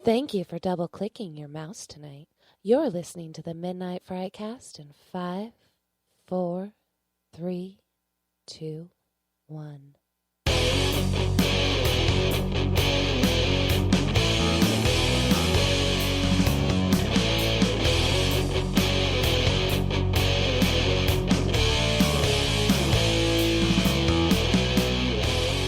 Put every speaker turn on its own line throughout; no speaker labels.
Thank you for double-clicking your mouse tonight. You're listening to the Midnight Frightcast in 5, 4, 3, 2, 1.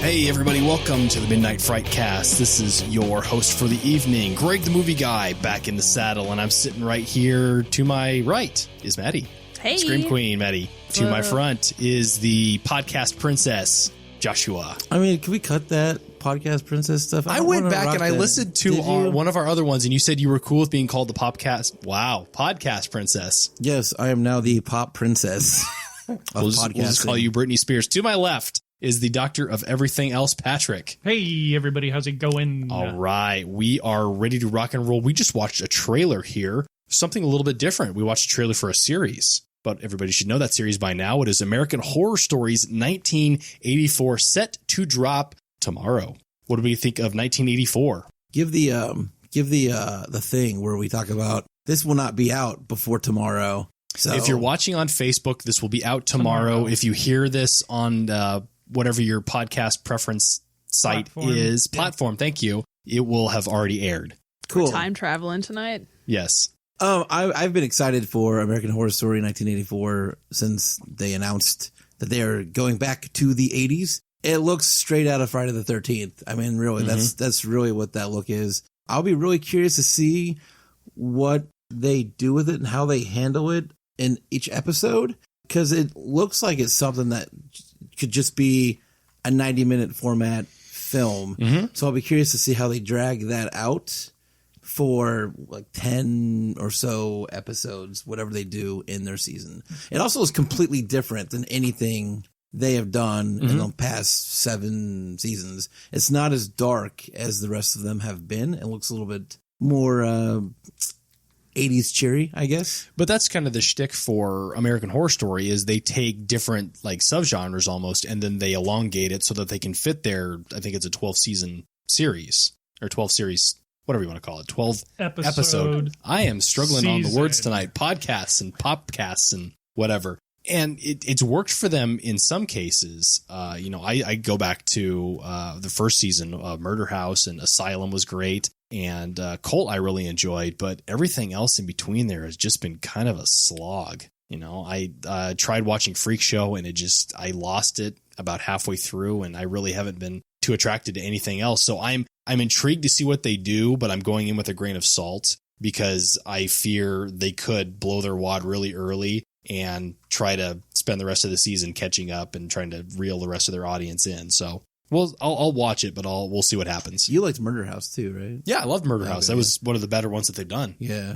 Hey everybody, welcome to the Midnight Frightcast. This is your host for the evening, Greg the Movie Guy, back in the saddle, and I'm sitting right here. To my right is Maddie.
Hey.
Scream Queen, Maddie. To my front is the podcast princess, Joshua.
I mean, can we cut that podcast princess stuff?
I went back and I listened to one of our other ones, and you said you were cool with being called the podcast princess.
Yes, I am now the pop princess of
We'll just call you Britney Spears. To my left is the doctor of everything else, Patrick.
Hey, everybody. How's it going?
All right. We are ready to rock and roll. We just watched a trailer here. Something a little bit different. We watched a trailer for a series, but everybody should know that series by now. It is American Horror Stories 1984, set to drop tomorrow. What do we think of 1984?
Give the thing where we talk about this will not be out before tomorrow. So
If you're watching on Facebook, this will be out tomorrow. If you hear this on whatever your podcast preference site platform, thank you, it will have already aired.
Cool.
We're time traveling tonight.
Yes.
I've been excited for American Horror Story 1984 since they announced that they are going back to the 80s. It looks straight out of Friday the 13th. I mean, really, that's really what that look is. I'll be really curious to see what they do with it and how they handle it in each episode, because it looks like it's something that could just be a 90-minute format film. So I'll be curious to see how they drag that out for like 10 or so episodes, whatever they do in their season. It also is completely different than anything they have done in the past 7 seasons. It's not as dark as the rest of them have been. It looks a little bit more 80s cheery, I guess.
But that's kind of the shtick for American Horror Story, is they take different like subgenres almost, and then they elongate it so that they can fit their, I think it's a 12-season series or 12 series, whatever you want to call it, 12 episode. I am struggling on the words tonight. Podcasts and popcasts and whatever. And it's worked for them in some cases. I go back to the first season of Murder House, and Asylum was great. And Cult I really enjoyed, but everything else in between there has just been kind of a slog. You know, I tried watching Freak Show, and I lost it about halfway through, and I really haven't been too attracted to anything else. So I'm intrigued to see what they do, but I'm going in with a grain of salt because I fear they could blow their wad really early and try to spend the rest of the season catching up and trying to reel the rest of their audience in. So. Well, I'll watch it, but we'll see what happens.
You liked Murder House too, right?
Yeah, I loved Murder House. That was one of the better ones that they've done.
Yeah.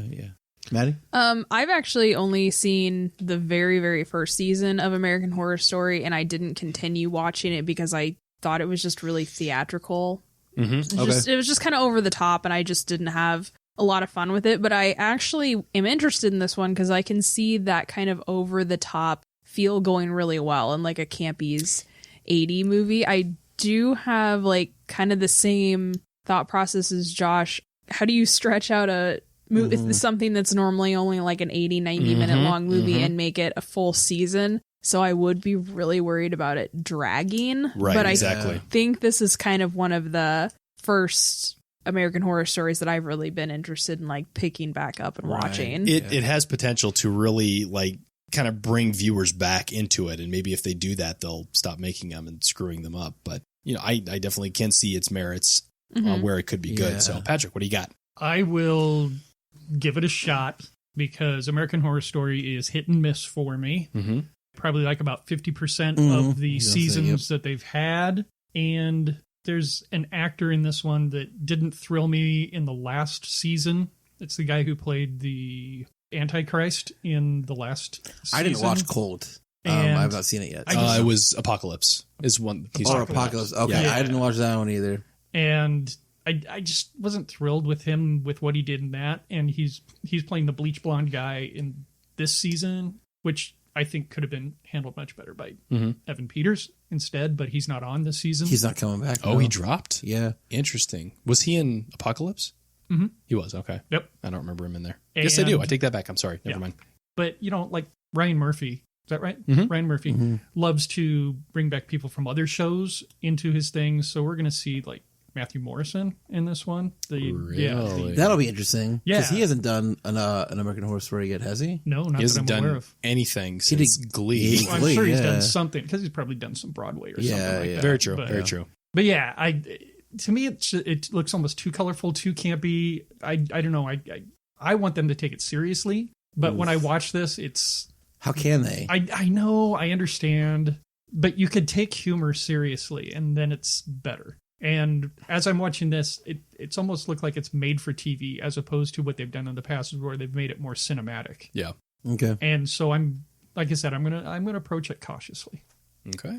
Maddie?
I've actually only seen the very, very first season of American Horror Story, and I didn't continue watching it because I thought it was just really theatrical. It was just kind of over the top, and I just didn't have a lot of fun with it. But I actually am interested in this one because I can see that kind of over the top feel going really well in like a campy's 80 movie. I do have like kind of the same thought process as Josh. How do you stretch out a movie, something that's normally only like an 80, 90 minute long movie and make it a full season? So I would be really worried about it dragging.
Right,
but
exactly.
I think this is kind of one of the first American Horror Stories that I've really been interested in like picking back up and watching.
It has potential to really like kind of bring viewers back into it, and maybe if they do that, they'll stop making them and screwing them up. But I definitely can see its merits where it could be good. So Patrick, what do you got?
I will give it a shot because American Horror Story is hit and miss for me. Probably like about 50% of the seasons that they've had. And there's an actor in this one that didn't thrill me in the last season. It's the guy who played the Antichrist in the last season.
I didn't watch Cold. I've not seen it yet.
It was Apocalypse. Is one.
Apocalypse. Okay, yeah. I didn't watch that one either.
And I just wasn't thrilled with him with what he did in that. And he's playing the bleach blonde guy in this season, which I think could have been handled much better by Evan Peters instead. But he's not on this season.
He's not coming back.
Oh,
no.
He dropped.
Yeah,
interesting. Was he in Apocalypse?
Mm-hmm.
He was, okay.
Yep.
I don't remember him in there. Yes, I do. I take that back. I'm sorry. Never mind.
But, like Ryan Murphy, is that right?
Mm-hmm.
Ryan Murphy loves to bring back people from other shows into his things. So we're going to see, like, Matthew Morrison in this one.
Really?
That'll be interesting.
Yeah.
Because he hasn't done an American Horror Story yet, has he?
No, not
He hasn't
that I'm aware
done
of.
anything since Glee.
He-
Well, I'm sure he's done something, because he's probably done some Broadway or something like that.
Very true.
But,
Very true.
But yeah, to me, it looks almost too colorful, too campy. I don't know. I want them to take it seriously, but when I watch this, it's...
How can they?
I know, I understand, but you could take humor seriously, and then it's better. And as I'm watching this, it's almost looked like it's made for TV, as opposed to what they've done in the past, where they've made it more cinematic.
Yeah.
Okay.
And so I'm gonna approach it cautiously.
Okay.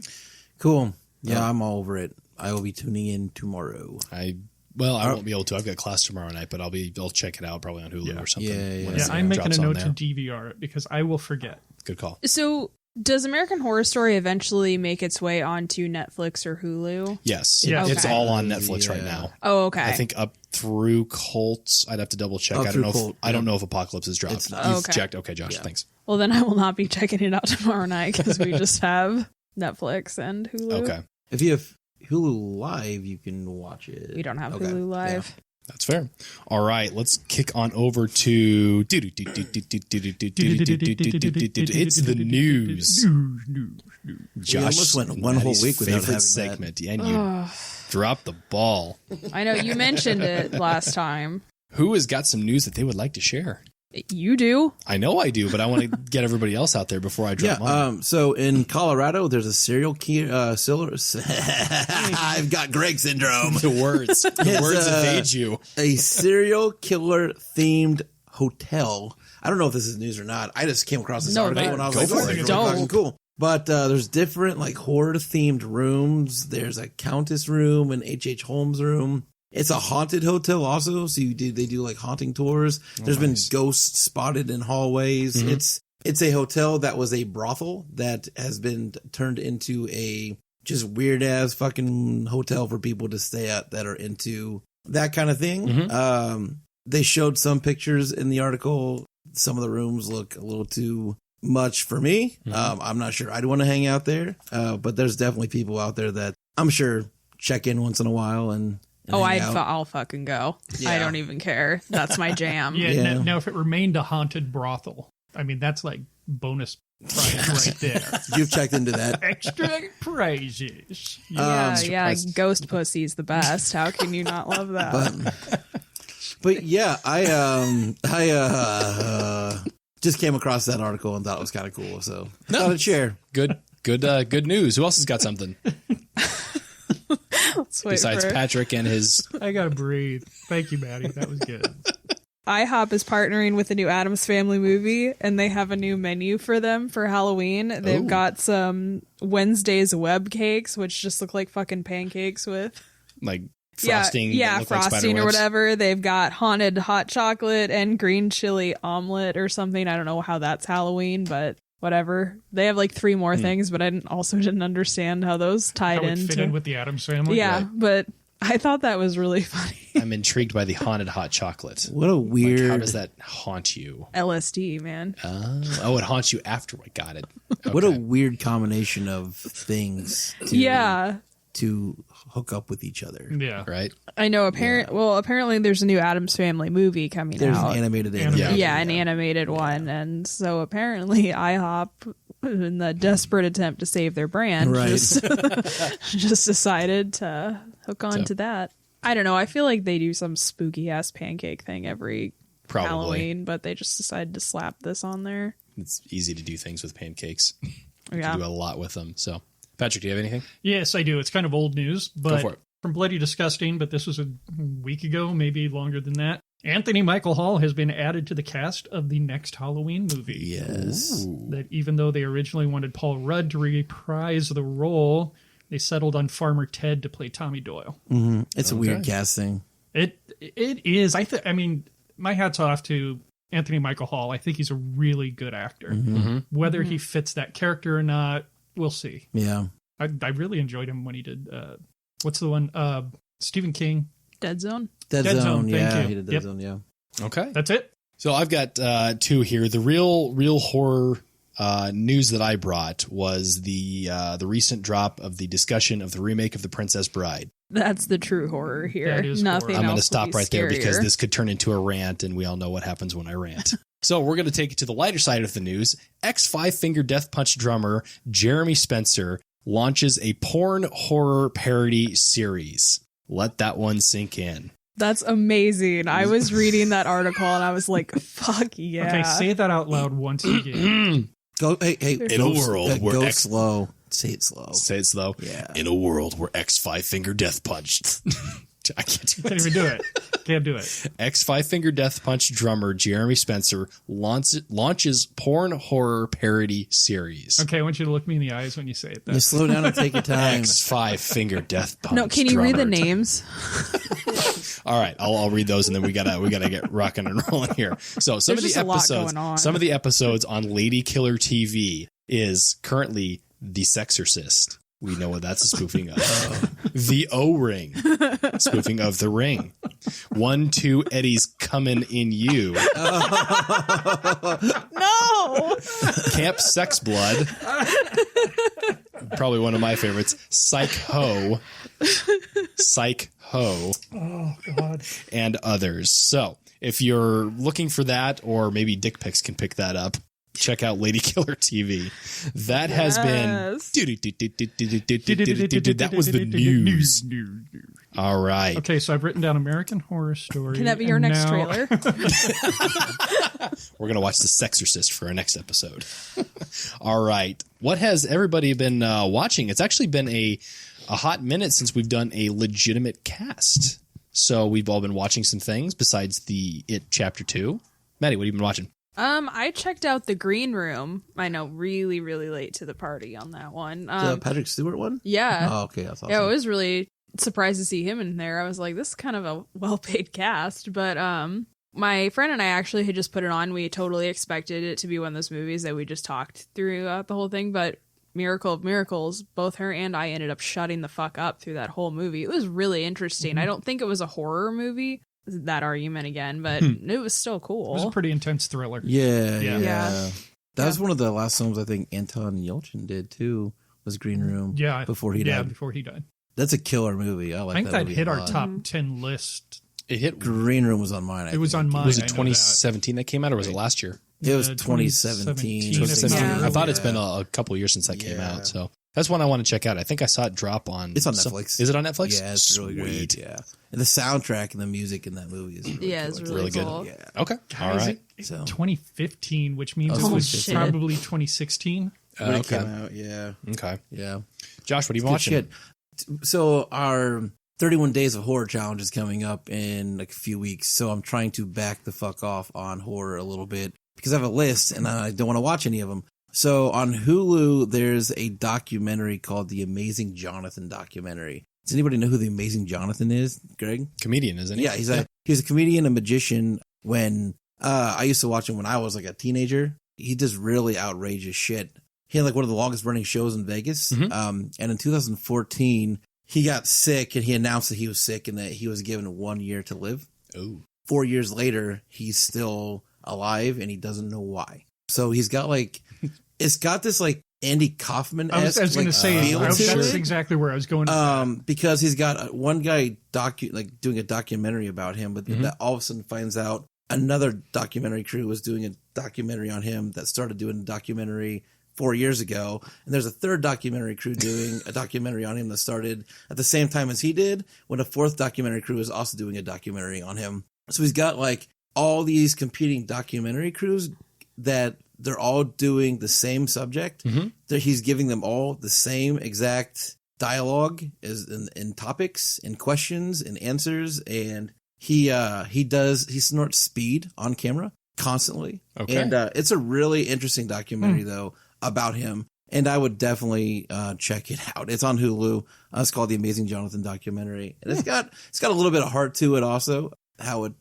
Cool. Yeah, I'm all over it. I will be tuning in tomorrow.
I won't be able to. I've got class tomorrow night, but I'll check it out probably on Hulu or something.
Yeah.
I'm making a note
to
to DVR it because I will forget.
Good call.
So, does American Horror Story eventually make its way onto Netflix or Hulu?
Yes.
Yeah.
It's
Okay.
all on Netflix right now.
Oh, okay.
I think up through Colts. I'd have to double check. I don't know if Apocalypse has dropped.
It's not.
You've
Okay.
checked. Okay, Josh.
Yeah.
Thanks.
Well, then I will not be checking it out tomorrow night because we just have Netflix and Hulu.
Okay.
If you have Hulu Live, you can watch it.
We don't have
Okay.
Hulu Live.
That's fair. All right, let's kick on over to it's the news. Josh,
We almost went one whole week without having that.
segment, and you dropped the ball.
I know you mentioned it last time.
Who has got some news that they would like to share?
You do?
I know I do, but I want to get everybody else out there before I drop mine.
So in Colorado, there's a serial killer. I've got Greg syndrome.
The words evade you.
A serial killer themed hotel. I don't know if this is news or not. I just came across this article and I was
go
like,
for
oh,
it.
it's really
Don't.
fucking cool. But there's different like horror themed rooms. There's a Countess room, an H.H. Holmes room. It's a haunted hotel also, so they do like haunting tours. There's been ghosts spotted in hallways.
Mm-hmm.
It's a hotel that was a brothel that has been turned into a just weird ass fucking hotel for people to stay at that are into that kind of thing.
Mm-hmm.
They showed some pictures in the article. Some of the rooms look a little too much for me. I'm not sure I'd want to hang out there, but there's definitely people out there that I'm sure check in once in a while and hang out.
I'll fucking go.
Yeah.
I don't even care. That's my jam.
Yeah. Now, if it remained a haunted brothel, I mean, that's like bonus prize right there.
You've checked into that.
Extra prizes.
Yeah, ghost pussy's the best. How can you not love that?
But yeah, I just came across that article and thought it was kind of cool. So thought I'd share.
Good news. Who else has got something
Let's wait
besides
for
Patrick and his?
I gotta breathe. Thank you, Maddie. That was good.
IHOP is partnering with the new Addams Family movie, and they have a new menu for them for Halloween. They've got some Wednesday's web cakes, which just look like fucking pancakes with
Like frosting,
yeah,
that look like
frosting
spider
or
webs?
whatever. They've got haunted hot chocolate and green chili omelet or something. I don't know how that's Halloween, but whatever. They have like 3 more things, but I didn't understand how those tied
How it fit in
into.
with the Addams Family.
Yeah,
Right.
but I thought that was really funny.
I'm intrigued by the haunted hot chocolate.
What a weird.
Like, how does that haunt you?
LSD, man.
Oh, it haunts you after I got it.
What a
Okay.
weird combination of things. To hook up with each other.
Yeah.
Right?
I know. Apparently, there's a new Addams Family movie coming
There's
out.
an animated
Yeah.
An animated one, and so apparently IHOP, in the desperate attempt to save their brand,
Right.
just decided to hook on to that. I don't know. I feel like they do some spooky ass pancake thing every
Probably.
Halloween, but they just decided to slap this on there.
It's easy to do things with pancakes. You
Yeah.
can do a lot with them. So, Patrick, do you have anything?
Yes, I do. It's kind of old news, but
for it.
from Bloody Disgusting, but this was a week ago, maybe longer than that. Anthony Michael Hall has been added to the cast of the next Halloween movie.
Yes.
That even though they originally wanted Paul Rudd to reprise the role, they settled on Farmer Ted to play Tommy Doyle.
Mm-hmm. It's a weird casting.
It is. I mean, my hat's off to Anthony Michael Hall. I think he's a really good actor. Whether he fits that character or not, we'll see.
Yeah.
I really enjoyed him when he did what's the one? Stephen King.
Dead Zone.
Dead
Zone,
Zone, yeah.
thank you.
He did Dead
Yep.
Zone, yeah.
Okay.
That's it.
So I've got 2 here. The real horror news that I brought was the recent drop of the discussion of the remake of The Princess Bride.
That's the true horror here.
That is
Nothing
horror.
I'm going to
else
stop
would be
right there because
scarier.
this could turn into a rant, and we all know what happens when I rant. So we're going to take it to the lighter side of the news. Ex-Five-Finger Death Punch drummer Jeremy Spencer launches a porn horror parody series. Let that one sink in.
That's amazing. I was reading that article and I was like, fuck yeah.
Okay, say that out loud once again.
Hey,
In a world where
go slow. Say it slow.
Say it slow.
Yeah.
In a world where X-Five-Finger Death Punch. I can't do
Can't
it.
even do it. Can't do it.
X-Five-Finger Death Punch drummer Jeremy Spencer launches porn horror parody series.
Okay, I want you to look me in the eyes when you say it.
You slow down and take your time.
X-Five-Finger Death Punch.
No, can you read the
drummer.
names?
All right, I'll read those, and then we gotta get rocking and rolling here. So some
There's
of
just
the
a lot
episodes,
going on.
some of the episodes on Lady Killer TV is currently The Sexorcist. We know what that's a spoofing of. The O-Ring, spoofing of The Ring. 1, 2, Eddie's Coming in You.
No!
Camp Sex Blood. Probably one of my favorites. Psych Ho.
Oh, God.
And others. So if you're looking for that, or maybe Dick Pics can pick that up, check out Lady Killer TV. That has been... That was the news. All right.
Okay, so I've written down American Horror Story.
Can that be your next trailer?
We're going to watch The Sexorcist for our next episode. All right. What has everybody been watching? It's actually been a hot minute since we've done a legitimate cast. So we've all been watching some things besides the It Chapter 2. Maddie, what have you been watching?
I checked out The Green Room. I know, really, really late to the party on that one.
The Patrick Stewart one?
Yeah.
Oh, okay. That's awesome.
Yeah, I was really surprised to see him in there. I was like, this is kind of a well-paid cast. But my friend and I actually had just put it on. We totally expected it to be one of those movies that we just talked throughout the whole thing. But miracle of miracles, both her and I ended up shutting the fuck up through that whole movie. It was really interesting.
Mm-hmm.
I don't think it was a horror movie. That argument again, but it was still cool.
It was a pretty intense thriller.
Yeah. That was one of the last films I think Anton Yelchin did too, was Green Room.
Yeah.
Before he
Yeah,
died.
before he died.
That's a killer movie. I like
I think
that
that
movie
hit
a
our
lot.
top 10 list.
It hit.
Green Room was on mine.
It was on mine.
Was
I
it
know
2017 that came out, or was it last year?
It was
2017.
2017.
2017.
Yeah.
I thought it's been a couple of years since that came
Yeah.
out. So that's one I want to check out. I think I saw it drop on.
It's on Netflix.
Is it on Netflix?
Yeah, it's really great.
Sweet.
Yeah. And the soundtrack and the music in that movie is really
It's
cool.
really
good.
cool.
Yeah.
Okay. All
Is
right.
it
So
2015, which means
Oh,
it was
shit.
probably 2016.
when it
Okay.
came out, yeah.
Okay.
Yeah.
Josh, what are you
Good
watching?
shit. So our 31 Days of Horror Challenge is coming up in like a few weeks. So I'm trying to back the fuck off on horror a little bit because I have a list and I don't want to watch any of them. So on Hulu, there's a documentary called The Amazing Jonathan documentary. Does anybody know who The Amazing Jonathan is, Greg?
Comedian, isn't he?
Yeah, he's a comedian, a magician. When I used to watch him when I was like a teenager, he does really outrageous shit. He had like one of the longest running shows in Vegas.
Mhm.
And in 2014, he got sick and he announced that he was sick and that he was given 1 year to live.
Oh.
4 years later, he's still alive and he doesn't know why. So he's got like, it's got this like Andy Kaufman.
I was going to say,
feel to
that's
it.
exactly where I was going.
Because he's got one guy doing a documentary about him, but
Mhm.
that all of a sudden finds out another documentary crew was doing a documentary on him that started doing a documentary 4 years ago. And there's a third documentary crew doing a documentary on him that started at the same time as he did, when a fourth documentary crew is also doing a documentary on him. So he's got like all these competing documentary crews that they're all doing the same subject.
Mhm.
He's giving them all the same exact dialogue as in topics and questions and answers. And he snorts speed on camera constantly.
Okay.
And it's a really interesting documentary though about him. And I would definitely check it out. It's on Hulu. It's called The Amazing Jonathan documentary. And it's got a little bit of heart to it also, how it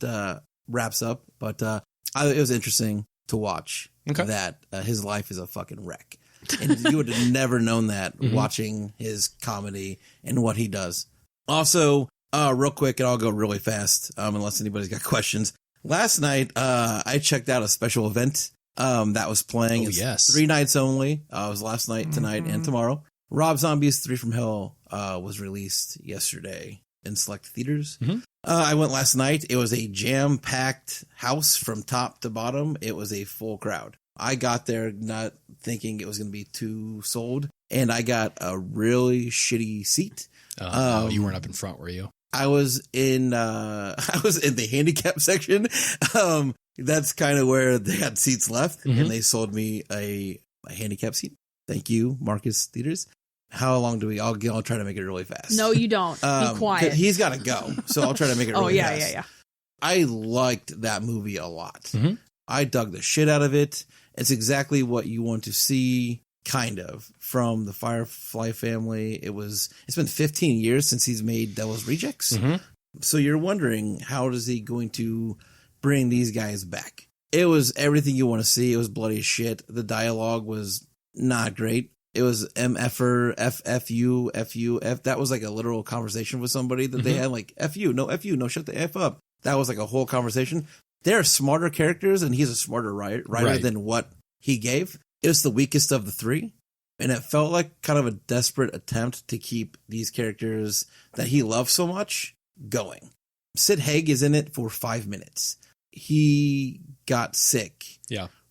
wraps up. But it was interesting to watch.
Okay.
That his life is a fucking wreck. And you would have never known that watching his comedy and what he does. Also, Real quick, and I'll go really fast, unless anybody's got questions. Last night, I checked out a special event that was playing.
Oh,
it's
yes.
3 nights only. It was last night, tonight, and tomorrow. Rob Zombie's 3 from Hell was released yesterday in select theaters.
Mm-hmm.
I went last night. It was a jam-packed house from top to bottom. It was a full crowd. I got there not thinking it was going to be too sold, and I got a really shitty seat.
You weren't up in front, were you?
I was in the handicap section. That's kind of where they had seats left, and they sold me a handicap seat. Thank you, Marcus Theaters. How long do we? I'll try to make it really fast.
No, you don't. Be quiet.
He's got to go, so I'll try to make it really fast.
Yeah.
I liked that movie a lot.
Mm-hmm.
I dug the shit out of it. It's exactly what you want to see, kind of, from the Firefly family. It's been 15 years since he's made Devil's Rejects.
Mm-hmm.
So you're wondering, how is he going to bring these guys back? It was everything you want to see. It was bloody as shit. The dialogue was not great. It was MFer, FFU, FU, F. That was like a literal conversation with somebody that they had, like, FU, no, shut the F up. That was like a whole conversation. They're smarter characters, and he's a smarter writer than what he gave. It was the weakest of the 3, and it felt like kind of a desperate attempt to keep these characters that he loves so much going. Sid Haig is in it for 5 minutes. He got sick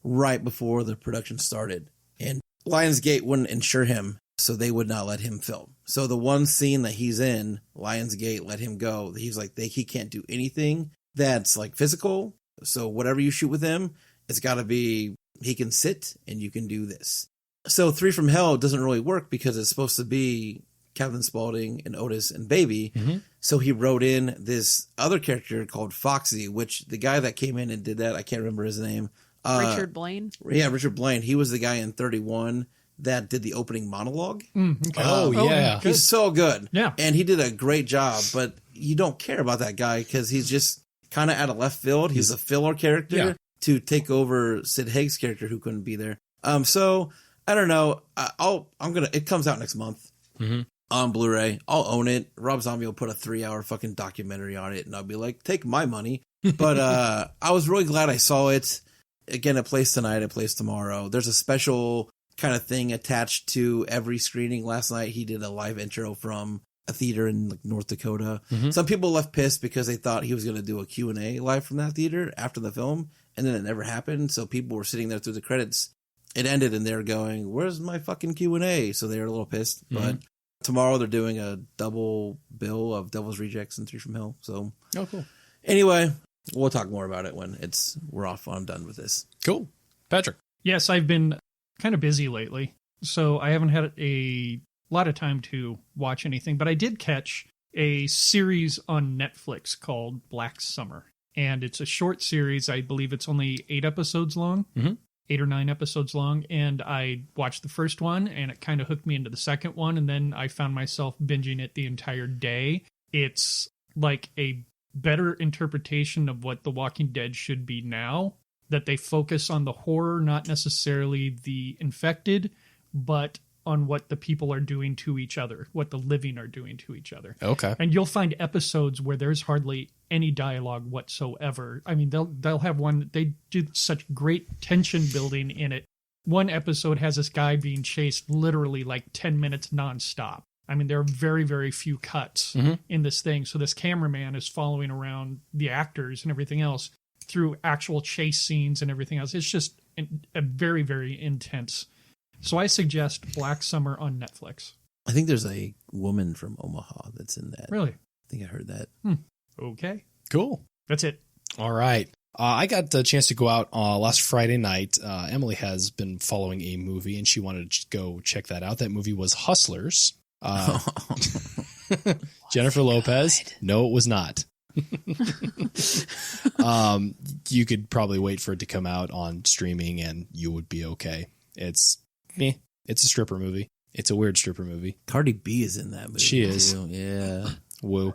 right before the production started, and Lionsgate wouldn't insure him, so they would not let him film. So the one scene that he's in, Lionsgate let him go. He's like, he can't do anything that's like physical. So whatever you shoot with him, it's got to be, he can sit and you can do this. So 3 from Hell doesn't really work because it's supposed to be Captain Spaulding and Otis and Baby. Mm-hmm. So he wrote in this other character called Foxy, which the guy that came in and did that, I can't remember his name.
Richard Blaine?
Yeah, Richard Blaine. He was the guy in 31 that did the opening monologue.
Okay.
Yeah.
He's so good.
Yeah.
And he did a great job, but you don't care about that guy because he's just kind of out of left field. He's a filler character to take over Sid Haig's character who couldn't be there. So I don't know. It comes out next month on Blu-ray. I'll own it. Rob Zombie will put a 3-hour fucking documentary on it, and I'll be like, take my money. But I was really glad I saw it. Again, it plays tonight. It plays tomorrow. There's a special kind of thing attached to every screening. Last night, he did a live intro from a theater in like North Dakota. Mm-hmm. Some people left pissed because they thought he was going to do a Q&A live from that theater after the film, and then it never happened. So people were sitting there through the credits. It ended, and they're going, "Where's my fucking Q&A?" So they were a little pissed. Mm-hmm. But tomorrow they're doing a double bill of Devil's Rejects and 3 from Hell. So
cool.
Anyway, we'll talk more about it when we're off. I'm done with this.
Cool. Patrick.
Yes, I've been kind of busy lately, so I haven't had a lot of time to watch anything, but I did catch a series on Netflix called Black Summer, and it's a short series. I believe it's only 8 episodes long, 8 or 9 episodes long, and I watched the first one, and it kind of hooked me into the second one, and then I found myself binging it the entire day. It's like a better interpretation of what The Walking Dead should be now, that they focus on the horror, not necessarily the infected, but on what the people are doing to each other, what the living are doing to each other.
Okay.
And you'll find episodes where there's hardly any dialogue whatsoever. I mean, they'll have one, they do such great tension building in it. One episode has this guy being chased literally like 10 minutes nonstop. I mean, there are very, very few cuts in this thing. So this cameraman is following around the actors and everything else through actual chase scenes and everything else. It's just a very, very intense. So I suggest Black Summer on Netflix.
I think there's a woman from Omaha that's in that.
Really?
I think I heard that.
Okay.
Cool.
That's it.
All right. I got the chance to go out last Friday night. Emily has been following a movie, and she wanted to go check that out. That movie was Hustlers. Jennifer Lopez.
Good.
No, it was not. You could probably wait for it to come out on streaming, and you would be okay. It's a stripper movie. It's a weird stripper movie.
Cardi B is in that movie.
She is.
Too. Yeah.
Woo.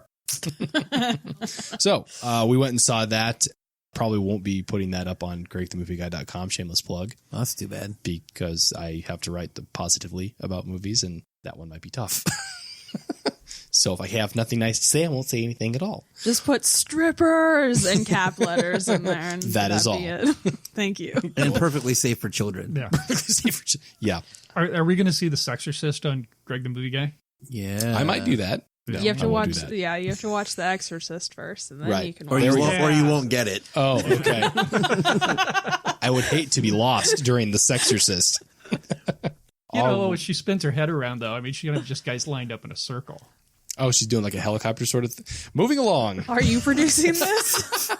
So we went and saw that. Probably won't be putting that up on GregTheMovieGuy.com. Shameless plug.
Oh, that's too bad.
Because I have to write positively about movies, and that one might be tough. So if I have nothing nice to say, I won't say anything at all.
Just put strippers and cap letters in there. And
That is all.
Thank you.
And perfectly safe for children.
Yeah.
Yeah.
Are we going to see The Sexorcist on Greg the Movie Guy?
Yeah.
I might do that.
No,
You have to
I won't
watch.
do that.
Yeah, you have to watch The Exorcist first, and then
Right.
you can.
Or
Watch
you,
it.
won't, or you won't get it.
Oh, okay. I would hate to be lost during The Sexorcist.
You know, she spins her head around, though. I mean, she's going to have just guys lined up in a circle.
Oh, she's doing like a helicopter sort of moving along.
Are you producing this?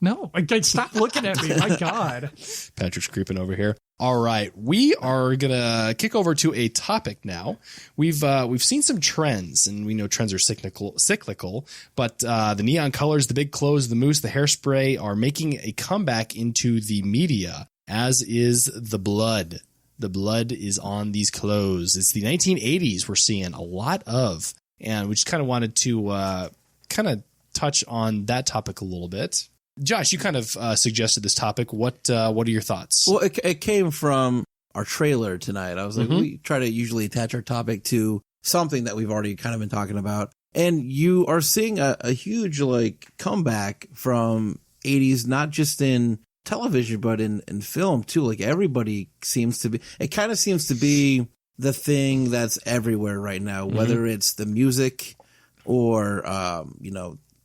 No, stop looking at me. My God.
Patrick's creeping over here. All right, we are gonna kick over to a topic now. We've seen some trends, and we know trends are cyclical. But the neon colors, the big clothes, the moose, the hairspray are making a comeback into the media. As is the blood. The blood is on these clothes. It's the 1980s we're seeing a lot of, and we just kind of wanted to kind of touch on that topic a little bit. Josh, you kind of suggested this topic. What are your thoughts?
Well, it came from our trailer tonight. I was like, we try to usually attach our topic to something that we've already kind of been talking about. And you are seeing a huge like comeback from 80s, not just in television, but in film too. Like everybody seems to be, it kind of seems to be the thing that's everywhere right now, whether it's the music or,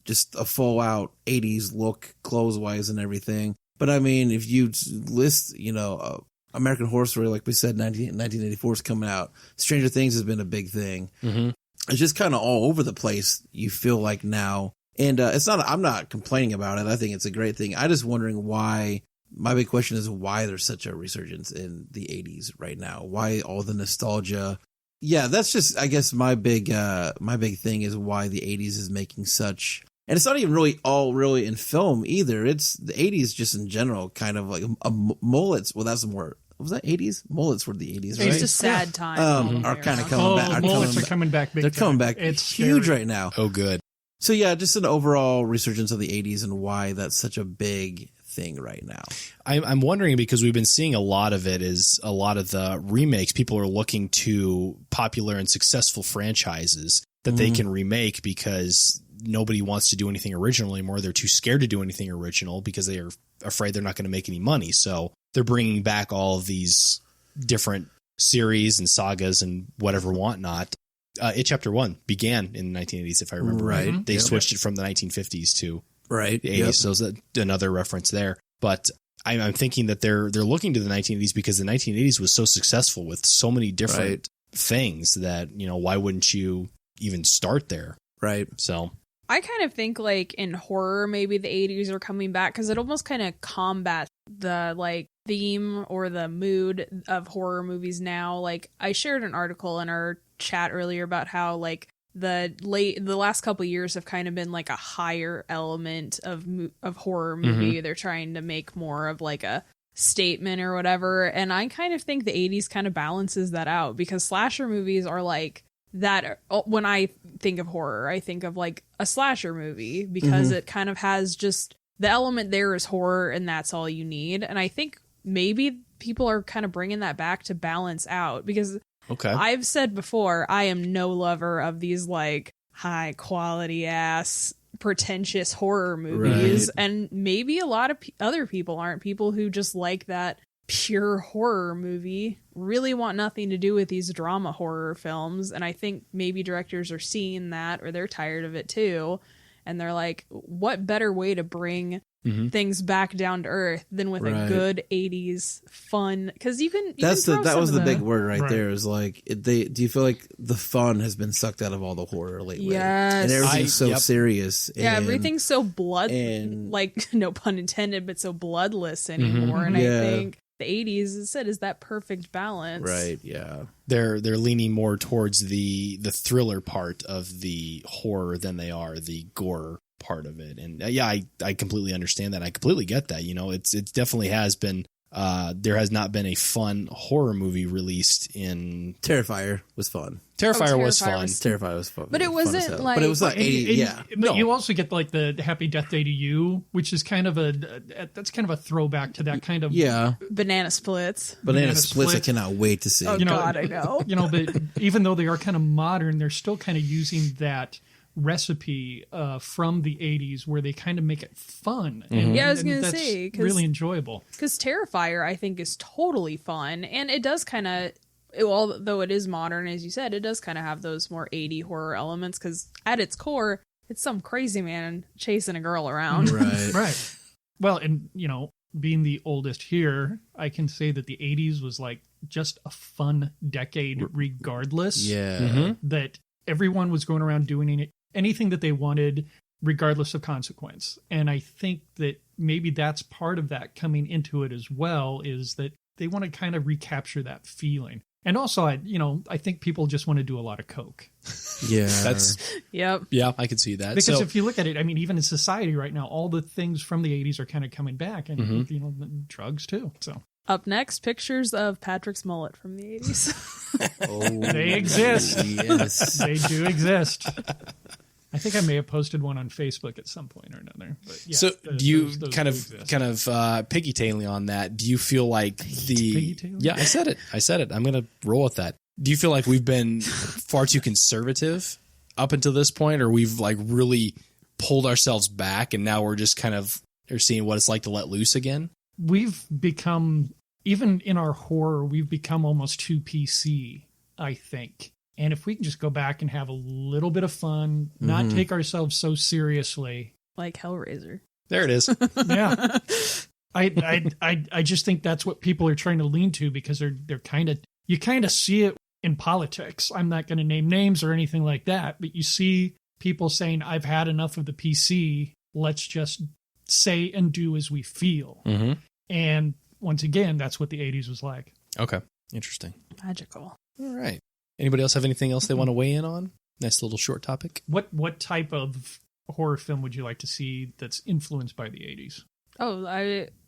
just a full out 80s look clothes wise and everything. But I mean, if you list, American Horror Story, like we said, 1984 is coming out. Stranger Things has been a big thing. It's just kind of all over the place. You feel like now, and I'm not complaining about it. I think it's a great thing. I just wondering why. My big question is why there's such a resurgence in the 80s right now. Why all the nostalgia? Yeah, that's just, I guess my big thing is why the 80s is making such. And it's not even really in film either. It's the 80s just in general, kind of like mullets. Well, that's the word. Was that 80s? Mullets were the 80s, right?
It's just sad time.
Are kind of coming back.
Mullets are coming back big
They're
time.
coming back
It's
huge
scary.
right now.
Oh, good.
So yeah, just an overall resurgence of the 80s and why that's such a big thing right now.
I'm wondering because we've been seeing a lot of it is a lot of the remakes. People are looking to popular and successful franchises that they can remake because nobody wants to do anything original anymore. They're too scared to do anything original because they are afraid they're not going to make any money. So they're bringing back all of these different series and sagas and whatever whatnot. It Chapter 1 began in the 1980s, if I remember right. They switched it from the 1950s to the 80s. So that's another reference there. But I'm thinking that they're looking to the 1980s because the 1980s was so successful with so many different things that, why wouldn't you even start there?
Right.
So
I kind of think like in horror, maybe the 80s are coming back because it almost kind of combats the like theme or the mood of horror movies now. Like I shared an article in our chat earlier about how like the last couple of years have kind of been like a higher element of horror movie. They're trying to make more of like a statement or whatever. And I kind of think the 80s kind of balances that out because slasher movies are like that. When I think of horror, I think of like a slasher movie because it kind of has just the element there is horror and that's all you need. And I think maybe people are kind of bringing that back to balance out because I've said before, I am no lover of these like high quality ass pretentious horror movies. And maybe a lot of other people aren't. People who just like that pure horror movie really want nothing to do with these drama horror films. And I think maybe directors are seeing that or they're tired of it too. And they're like, what better way to bring things back down to earth than with a good 80s fun? Because that
was the big word right there is like, do you feel like the fun has been sucked out of all the horror lately?
Yes.
And everything's so serious.
Yeah, everything's so like no pun intended, but so bloodless anymore. And I think the 80s, as I said, is that perfect balance.
Right, yeah.
They're leaning more towards the thriller part of the horror than they are the gore part of it. And I completely understand that. I completely get that. It definitely has been there has not been a fun horror movie released in.
Terrifier was fun.
Terrifier was fun.
Terrifier was fun.
But it wasn't like.
But it was like 80.
But you also get like the Happy Death Day to You, which is kind of that's kind of a throwback to that kind of
Banana Splits.
Banana Splits. I cannot wait to see.
Oh God, I know.
But even though they are kind of modern, they're still kind of using that recipe from the 80s where they kind of make it fun. And,
I was going to say,
really enjoyable.
Because Terrifier, I think, is totally fun, and it does kind of, although it is modern, as you said, it does kind of have those more 80 horror elements, because at its core, it's some crazy man chasing a girl around.
Right. Well, and, being the oldest here, I can say that the 80s was like just a fun decade regardless.
Yeah.
That everyone was going around doing anything that they wanted, regardless of consequence. And I think that maybe that's part of that coming into it as well, is that they want to kind of recapture that feeling. And also, I think people just want to do a lot of coke.
Yeah.
Yep.
Yeah, I could see that.
Because if you look at it, I mean, even in society right now, all the things from the 80s are kind of coming back, and drugs too. So
up next, pictures of Patrick's mullet from the 80s.
They exist.
Yes.
They do exist. I think I may have posted one on Facebook at some point or another. But yeah,
so do you
those
kind of piggy-tailing on that? Do you feel like
Piggy-tailing?
Yeah, I said it. I'm going to roll with that. Do you feel like we've been far too conservative up until this point, or we've like really pulled ourselves back and now we're just kind of seeing what it's like to let loose again?
We've become, even in our horror, we've become almost too PC, I think. And if we can just go back and have a little bit of fun, not take ourselves so seriously.
Like Hellraiser.
There it is.
Yeah. I just think that's what people are trying to lean to, because they're kind of, you kind of see it in politics. I'm not going to name names or anything like that, but you see people saying, I've had enough of the PC. Let's just say and do as we feel.
Mm-hmm.
And once again, that's what the 80s was like.
Okay. Interesting.
Magical.
All right. Anybody else have anything else they want to weigh in on? Nice little short topic.
What type of horror film would you like to see that's influenced by the 80s?
Oh,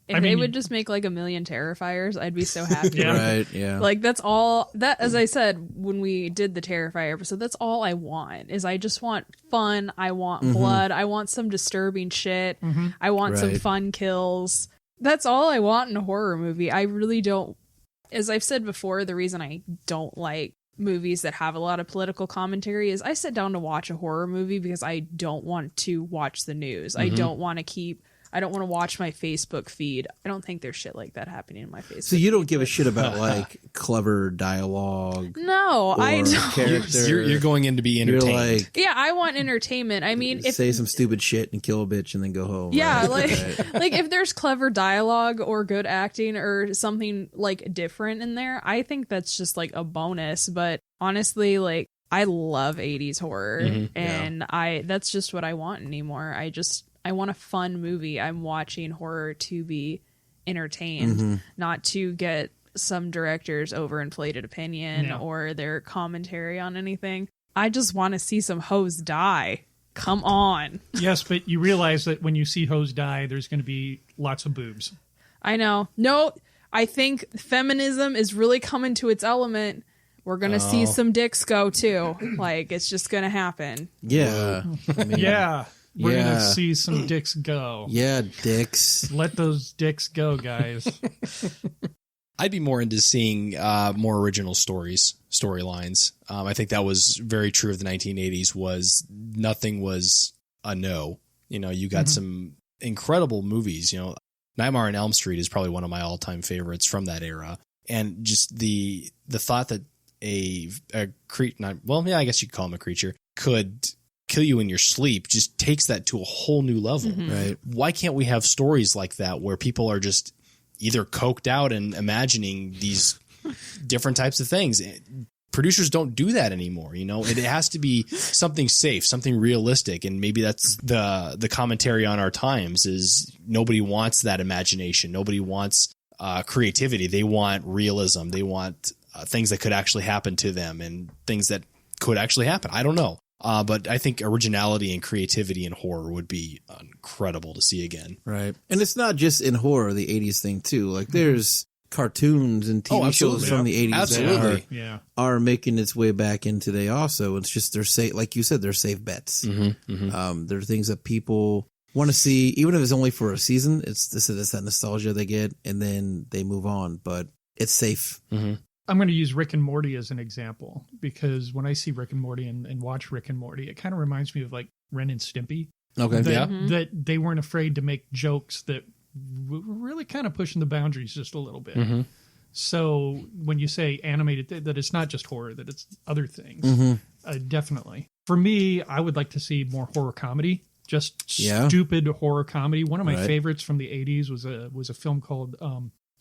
if they would just make like a million Terrifiers, I'd be so happy.
Right, yeah.
Like that's all that, as I said when we did the Terrifier episode, that's all I want, is I just want fun. I want blood. I want some disturbing shit. I want some fun kills. That's all I want in a horror movie. I really don't, as I've said before, the reason I don't like movies that have a lot of political commentary is I sit down to watch a horror movie because I don't want to watch the news. I don't want to watch my Facebook feed. I don't think there's shit like that happening in my Facebook.
So you don't give a shit about like clever dialogue?
No, I don't.
Character.
You're going in to be entertained.
You're like,
yeah, I want entertainment. I mean,
say some stupid shit and kill a bitch and then go home.
Yeah,
right?
like if there's clever dialogue or good acting or something like different in there, I think that's just like a bonus. But honestly, like I love 80s horror, and that's just what I want anymore. I want a fun movie. I'm watching horror to be entertained, not to get some director's overinflated opinion or their commentary on anything. I just want to see some hoes die. Come on.
Yes, but you realize that when you see hoes die, there's going to be lots of boobs.
I know. No, I think feminism is really coming to its element. We're going to see some dicks go, too. Like, it's just going to happen.
Yeah. I mean,
yeah. We're going to see some dicks go.
Yeah, dicks.
Let those dicks go, guys.
I'd be more into seeing more original storylines. I think that was very true of the 1980s, was nothing was a no. You know, you got some incredible movies. You know, Nightmare on Elm Street is probably one of my all-time favorites from that era. And just the thought that I guess you could call him a creature, could kill you in your sleep just takes that to a whole new level.
Right.
Why can't we have stories like that where people are just either coked out and imagining these different types of things? Producers don't do that anymore. You know, it has to be something safe, something realistic. And maybe that's the commentary on our times, is nobody wants that imagination. Nobody wants creativity. They want realism. They want things that could actually happen to them and things that could actually happen. I don't know. But I think originality and creativity in horror would be incredible to see again.
Right. And it's not just in horror, the 80s thing too. Like there's cartoons and TV shows from the 80s that are making its way back in today also. It's just they're safe, like you said, they're safe bets. They're things that people want to see, even if it's only for a season. It's that nostalgia they get, and then they move on. But it's safe.
I'm going to use Rick and Morty as an example, because when I see Rick and Morty and watch Rick and Morty, it kind of reminds me of like Ren and Stimpy.
Okay.
That they weren't afraid to make jokes that were really kind of pushing the boundaries just a little bit. So when you say animated, that it's not just horror, that it's other things. Definitely. For me, I would like to see more horror comedy. Just stupid horror comedy. One of my favorites from the 80s was a film called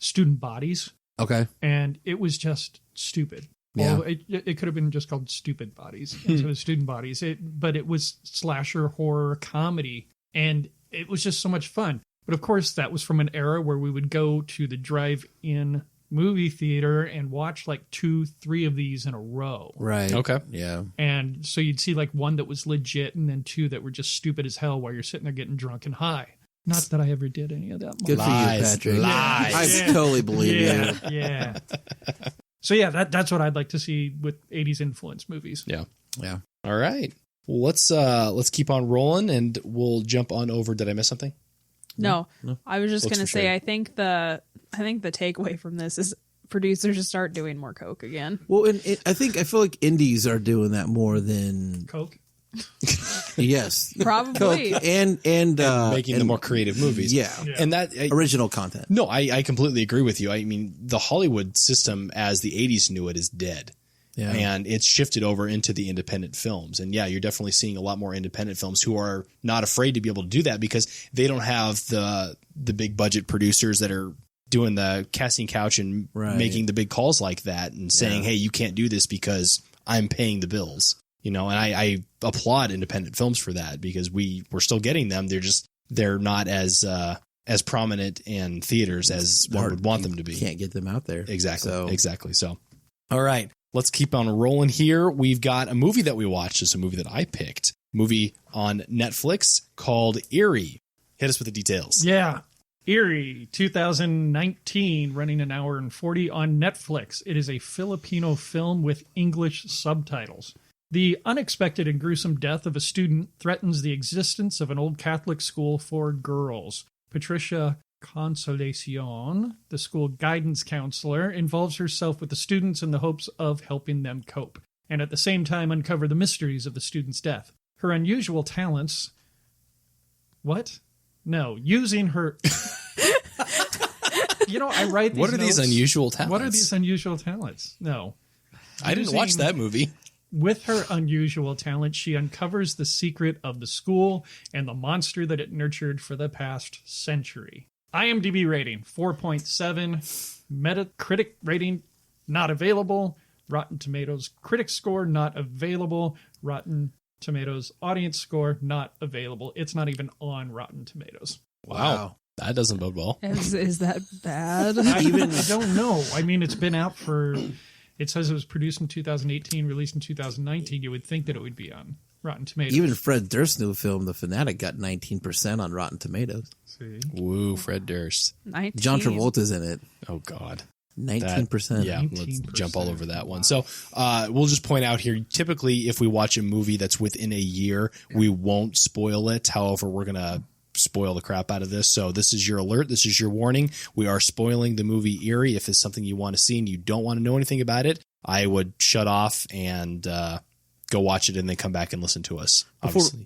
Student Bodies.
Okay.
And it was just stupid.
Yeah.
It could have been just called Stupid Bodies instead of Student Bodies. But it was slasher horror comedy, and it was just so much fun. But of course, that was from an era where we would go to the drive-in movie theater and watch like 2-3 of these in a row.
Right.
Okay.
Yeah.
And so you'd see like one that was legit and then 2 that were just stupid as hell while you're sitting there getting drunk and high. Not that I ever did any of that.
Good for you, Patrick.
Lies.
I totally believe you.
Yeah. So yeah, that's what I'd like to see with 80s influence movies.
Yeah.
Yeah.
All right. Well, let's keep on rolling, and we'll jump on over. Did I miss something?
No. I was just
Looks
going to
for
say,
sure.
I think the takeaway from this is producers should start doing more coke again.
Well, I feel like indies are doing that more than
Coke.
Yes,
Probably.
Coke and
Making the more creative movies.
Yeah.
And that
Original content.
No, I completely agree with you. I mean, the Hollywood system as the 80s knew it is dead.
Yeah.
And it's shifted over into the independent films. And yeah, you're definitely seeing a lot more independent films who are not afraid to be able to do that because they don't have the big budget producers that are doing the casting couch and making the big calls like that and saying, hey, you can't do this because I'm paying the bills. You know, and I applaud independent films for that because we're still getting them. They're not as prominent in theaters as one would want them to be.
Can't get them out there.
Exactly. So, all right, let's keep on rolling here. We've got a movie that we watched. It's a movie that I picked. Movie on Netflix called Eerie. Hit us with the details.
Yeah. Eerie, 2019, running an hour and 40 on Netflix. It is a Filipino film with English subtitles. The unexpected and gruesome death of a student threatens the existence of an old Catholic school for girls. Patricia Consolacion, the school guidance counselor, involves herself with the students in the hopes of helping them cope, and at the same time uncover the mysteries of the student's death. Her unusual talents... What? No, using her... I write these
What are these unusual talents?
What are these unusual talents? No.
I didn't watch that movie.
With her unusual talent, she uncovers the secret of the school and the monster that it nurtured for the past century. IMDb rating, 4.7. Metacritic rating, not available. Rotten Tomatoes critic score, not available. Rotten Tomatoes audience score, not available. It's not even on Rotten Tomatoes.
Wow. That doesn't bode well.
Is that bad?
I don't know. I mean, it's been out for... It says it was produced in 2018, released in 2019. You would think that it would be on Rotten Tomatoes.
Even Fred Durst's new film, The Fanatic, got 19% on Rotten Tomatoes.
See?
Woo, Fred Durst.
19.
John Travolta's in it.
Oh, God.
19%.
Yeah, let's jump all over that one. So we'll just point out here, typically if we watch a movie that's within a year, we won't spoil it. However, we're going to spoil the crap out of this. So this is your alert. This is your warning. We are spoiling the movie Eerie. If it's something you want to see and you don't want to know anything about it, I would shut off and go watch it and then come back and listen to us.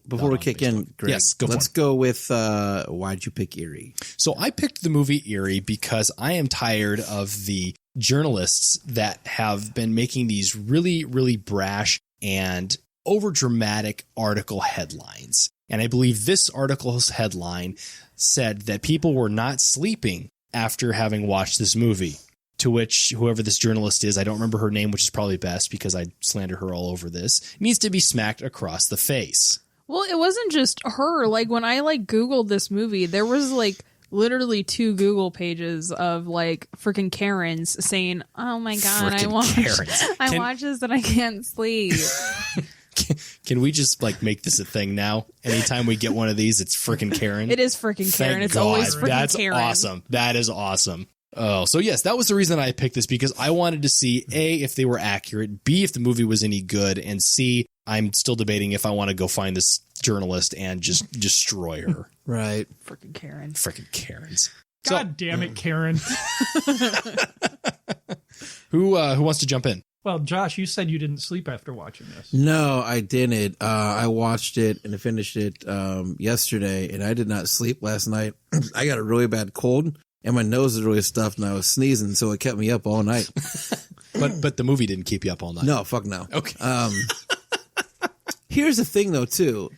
Before we kick in, Greg,
yes,
let's go with why'd you pick Eerie?
So I picked the movie Eerie because I am tired of the journalists that have been making these really, really brash and overdramatic article headlines. And I believe this article's headline said that people were not sleeping after having watched this movie. To which whoever this journalist is, I don't remember her name, which is probably best because I slander her all over this, needs to be smacked across the face.
Well, it wasn't just her. Like when I Googled this movie, there was literally 2 Google pages of freaking Karens saying, "Oh my God, I watched this and I can't sleep."
Can we just like make this a thing now? Anytime we get one of these, it's freaking Karen.
It is freaking Karen.
Thank
It's
God.
always freaking
That's
Karen.
awesome. That is awesome. Oh, so yes, that was the reason I picked this, because I wanted to see A, if they were accurate, B, if the movie was any good, and C, I'm still debating if I want to go find this journalist and just destroy her.
Right.
Freaking Karen.
Freaking Karens.
God damn it, Karen.
Who wants to jump in?
Well, Josh, you said you didn't sleep after watching this.
No, I didn't. I watched it and finished it yesterday, and I did not sleep last night. I got a really bad cold, and my nose is really stuffed, and I was sneezing, so it kept me up all night.
But the movie didn't keep you up all night.
No, fuck no.
Okay.
Here's the thing, though, too.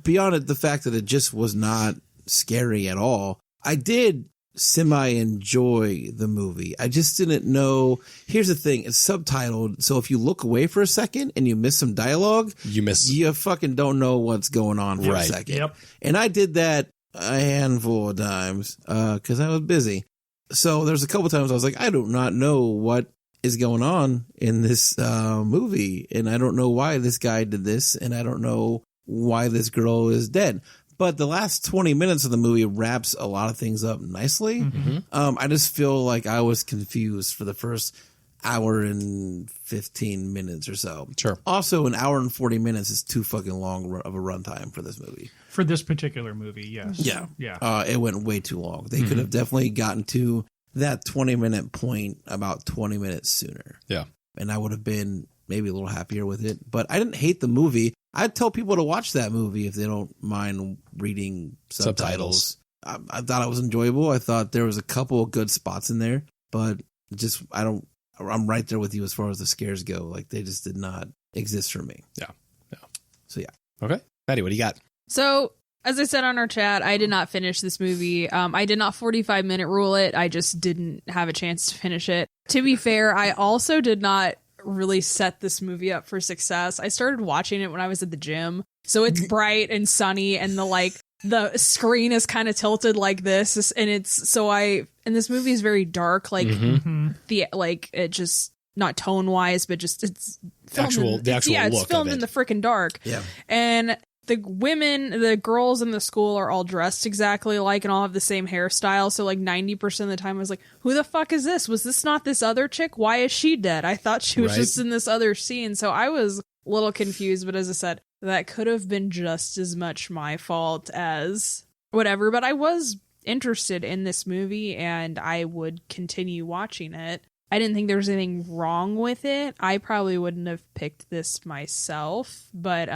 Beyond it, the fact that it just was not scary at all, I did semi-enjoy the movie. I just didn't know. Here's the thing. It's subtitled, so if you look away for a second and you miss some dialogue, you fucking don't know what's going on for a second.
Yep.
And I did that a handful of times because I was busy. So there's a couple times I was like, I do not know what is going on in this movie, and I don't know why this guy did this, and I don't know why this girl is dead. But the last 20 minutes of the movie wraps a lot of things up nicely.
Mm-hmm.
I just feel like I was confused for the first hour and 15 minutes or so.
Sure.
Also, an hour and 40 minutes is too fucking long of a runtime for this movie.
For this particular movie, yes.
Yeah.
Yeah.
It went way too long. They could have definitely gotten to that 20-minute point about 20 minutes sooner.
Yeah.
And I would have been maybe a little happier with it. But I didn't hate the movie. I'd tell people to watch that movie if they don't mind reading subtitles. I thought it was enjoyable. I thought there was a couple of good spots in there, but I'm right there with you as far as the scares go. Like, they just did not exist for me.
Yeah.
So, yeah.
Okay. Patty, what do you got?
So, as I said on our chat, I did not finish this movie. I did not 45-minute rule it. I just didn't have a chance to finish it. To be fair, I also did not really set this movie up for success. I started watching it when I was at the gym. So it's bright and sunny, and the screen is kind of tilted like this, and this movie is very dark, like it just, not tone wise, but just it's filmed
the actual look
it's filmed
of it.
in the freaking dark.
Yeah.
And the girls in the school are all dressed exactly alike and all have the same hairstyle. So like 90% of the time I was like, who the fuck is this? Was this not this other chick? Why is she dead? I thought she was just in this other scene. So I was a little confused, but as I said, that could have been just as much my fault as whatever. But I was interested in this movie and I would continue watching it. I didn't think there was anything wrong with it. I probably wouldn't have picked this myself, but